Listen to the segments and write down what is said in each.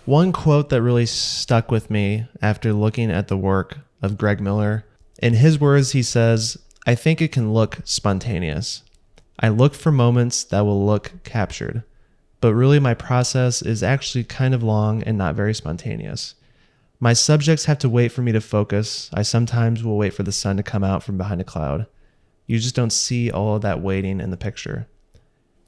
One quote that really stuck with me after looking at the work of Greg Miller, in his words, he says, "I think it can look spontaneous. I look for moments that will look captured, but really my process is actually kind of long and not very spontaneous. My subjects have to wait for me to focus. I sometimes will wait for the sun to come out from behind a cloud. You just don't see all of that waiting in the picture.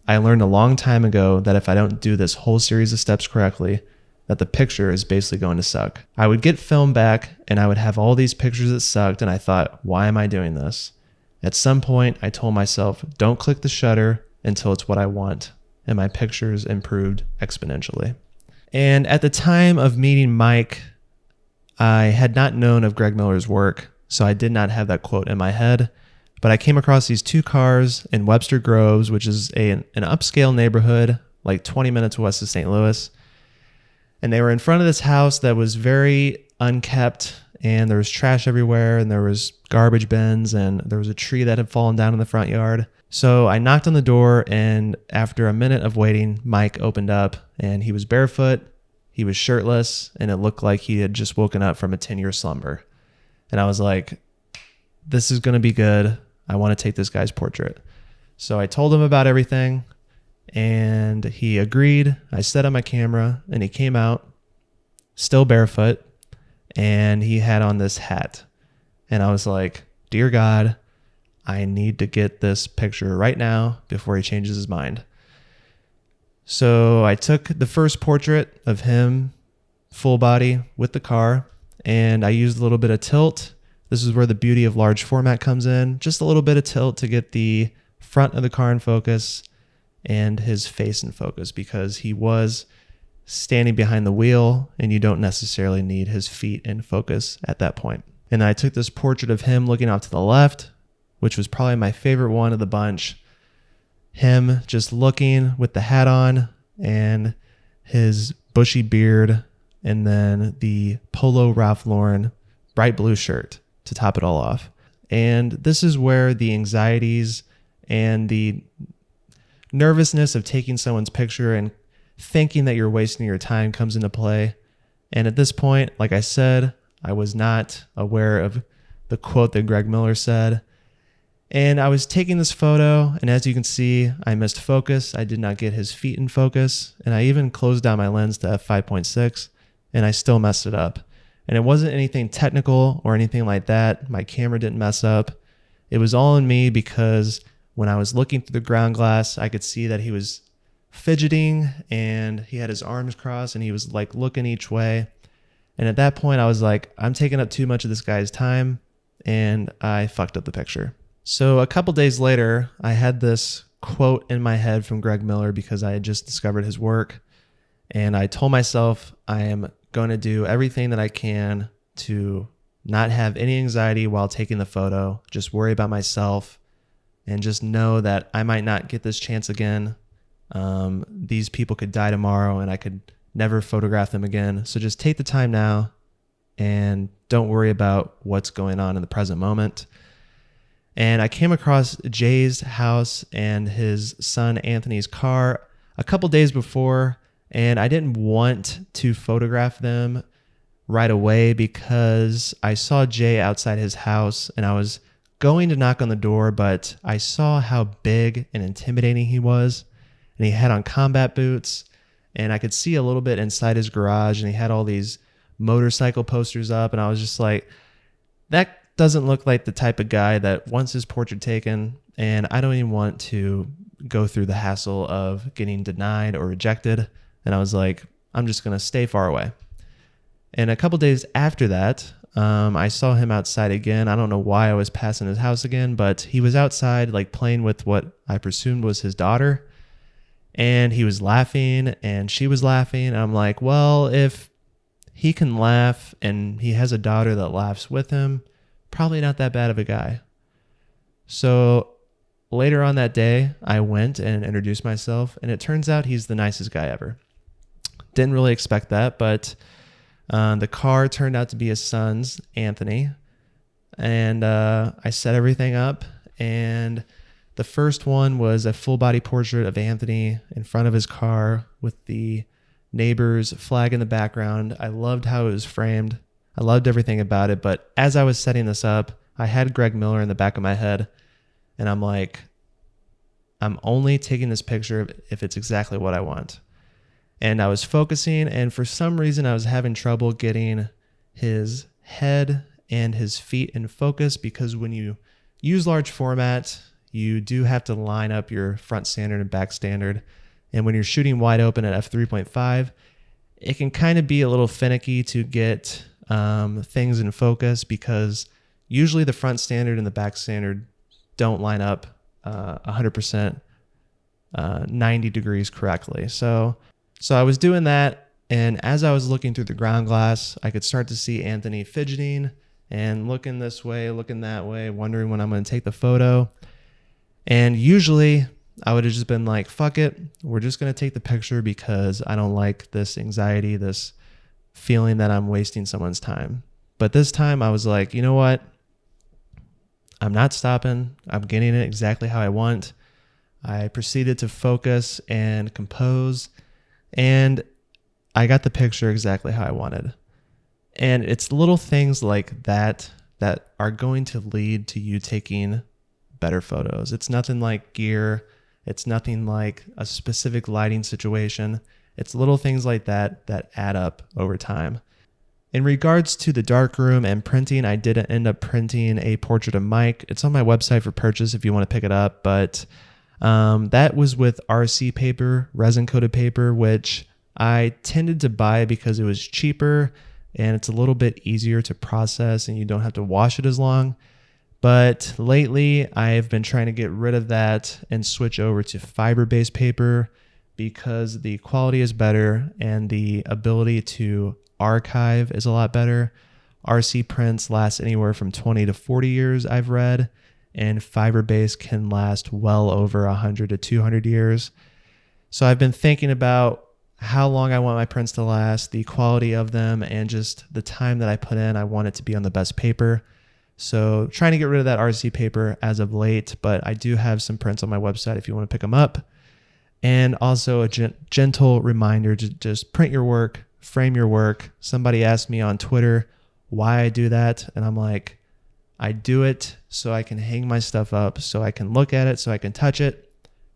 I learned a long time ago that if I don't do this whole series of steps correctly, that the picture is basically going to suck. I would get film back and I would have all these pictures that sucked, and I thought, why am I doing this? At some point, I told myself, don't click the shutter until it's what I want, and my pictures improved exponentially." And at the time of meeting Mike, I had not known of Greg Miller's work, so I did not have that quote in my head, but I came across these two cars in Webster Groves, which is an upscale neighborhood, like 20 minutes west of St. Louis. And they were in front of this house that was very unkept, and there was trash everywhere, and there was garbage bins, and there was a tree that had fallen down in the front yard. So I knocked on the door, and after a minute of waiting, Mike opened up, and he was barefoot, he was shirtless, and it looked like he had just woken up from a 10-year slumber. And I was like, this is going to be good. I want to take this guy's portrait. So I told him about everything, and he agreed. I set up my camera, and he came out, still barefoot, and he had on this hat. And I was like, dear God, I need to get this picture right now before he changes his mind. So I took the first portrait of him, full body, with the car, and I used a little bit of tilt. This is where the beauty of large format comes in. Just a little bit of tilt to get the front of the car in focus and his face in focus, because he was standing behind the wheel and you don't necessarily need his feet in focus at that point. And I took this portrait of him looking off to the left, which was probably my favorite one of the bunch. Him just looking with the hat on and his bushy beard, and then the polo Ralph Lauren bright blue shirt to top it all off. And this is where the anxieties and the nervousness of taking someone's picture and thinking that you're wasting your time comes into play. And at this point, like I said, I was not aware of the quote that Greg Miller said. And I was taking this photo, and as you can see, I missed focus. I did not get his feet in focus, and I even closed down my lens to f5.6, and I still messed it up. And it wasn't anything technical or anything like that. My camera didn't mess up. It was all in me, because when I was looking through the ground glass, I could see that he was fidgeting, and he had his arms crossed, and he was like looking each way. And at that point, I was like, I'm taking up too much of this guy's time, and I fucked up the picture. So a couple days later, I had this quote in my head from Greg Miller, because I had just discovered his work. And I told myself I am going to do everything that I can to not have any anxiety while taking the photo, just worry about myself, and just know that I might not get this chance again. These people could die tomorrow and I could never photograph them again. So just take the time now and don't worry about what's going on in the present moment. And I came across Jay's house and his son Anthony's car a couple days before, and I didn't want to photograph them right away because I saw Jay outside his house, and I was going to knock on the door, but I saw how big and intimidating he was, and he had on combat boots, and I could see a little bit inside his garage, and he had all these motorcycle posters up, and I was just like, that doesn't look like the type of guy that wants his portrait taken, and I don't even want to go through the hassle of getting denied or rejected. And I was like, I'm just going to stay far away. And a couple days after that, I saw him outside again. I don't know why I was passing his house again, but he was outside like playing with what I presumed was his daughter. And he was laughing and she was laughing. And I'm like, well, if he can laugh and he has a daughter that laughs with him, probably not that bad of a guy. So later on that day, I went and introduced myself, and it turns out he's the nicest guy ever. Didn't really expect that, but the car turned out to be his son's, Anthony. And I set everything up, and the first one was a full body portrait of Anthony in front of his car with the neighbor's flag in the background. I loved how it was framed. I loved everything about it. But as I was setting this up, I had Greg Miller in the back of my head. And I'm like, I'm only taking this picture if it's exactly what I want. And I was focusing, and for some reason I was having trouble getting his head and his feet in focus, because when you use large format, you do have to line up your front standard and back standard. And when you're shooting wide open at f3.5, it can kind of be a little finicky to get things in focus, because usually the front standard and the back standard don't line up 100% 90 degrees correctly. So I was doing that, and as I was looking through the ground glass, I could start to see Anthony fidgeting and looking this way, looking that way, wondering when I'm going to take the photo. And usually I would have just been like, fuck it, we're just going to take the picture, because I don't like this anxiety, this feeling that I'm wasting someone's time. But this time I was like, you know what? I'm not stopping. I'm getting it exactly how I want. I proceeded to focus and compose, and I got the picture exactly how I wanted. And it's little things like that that are going to lead to you taking better photos. It's nothing like gear. It's nothing like a specific lighting situation. It's little things like that that add up over time. In regards to the darkroom and printing, I did end up printing a portrait of Mike. It's on my website for purchase if you want to pick it up, but that was with RC paper, resin-coated paper, which I tended to buy because it was cheaper and it's a little bit easier to process and you don't have to wash it as long. But lately, I've been trying to get rid of that and switch over to fiber-based paper, because the quality is better and the ability to archive is a lot better. RC prints last anywhere from 20 to 40 years, I've read, and fiber-based can last well over 100 to 200 years. So I've been thinking about how long I want my prints to last, the quality of them, and just the time that I put in. I want it to be on the best paper. So trying to get rid of that RC paper as of late, but I do have some prints on my website if you want to pick them up. And also a gentle reminder to just print your work, frame your work. Somebody asked me on Twitter why I do that, and I'm like, I do it so I can hang my stuff up, so I can look at it, so I can touch it,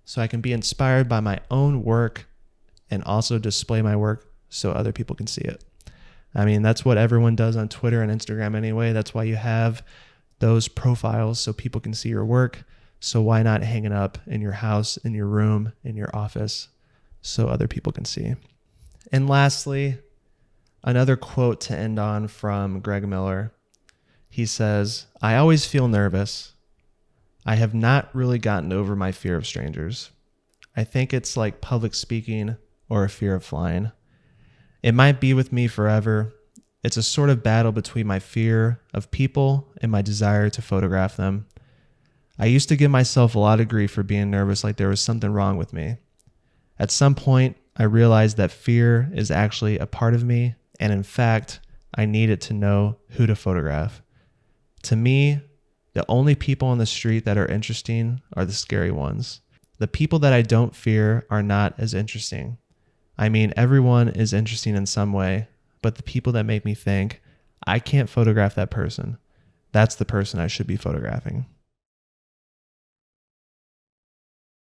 so I can be inspired by my own work, and also display my work so other people can see it. I mean, that's what everyone does on Twitter and Instagram anyway. That's why you have those profiles, so people can see your work. So why not hang it up in your house, in your room, in your office, so other people can see? And lastly, another quote to end on from Greg Miller. He says, "I always feel nervous. I have not really gotten over my fear of strangers. I think it's like public speaking or a fear of flying. It might be with me forever. It's a sort of battle between my fear of people and my desire to photograph them. I used to give myself a lot of grief for being nervous, like there was something wrong with me. At some point, I realized that fear is actually a part of me, and in fact, I needed to know who to photograph. To me, the only people on the street that are interesting are the scary ones. The people that I don't fear are not as interesting. I mean, everyone is interesting in some way, but the people that make me think, I can't photograph that person, that's the person I should be photographing."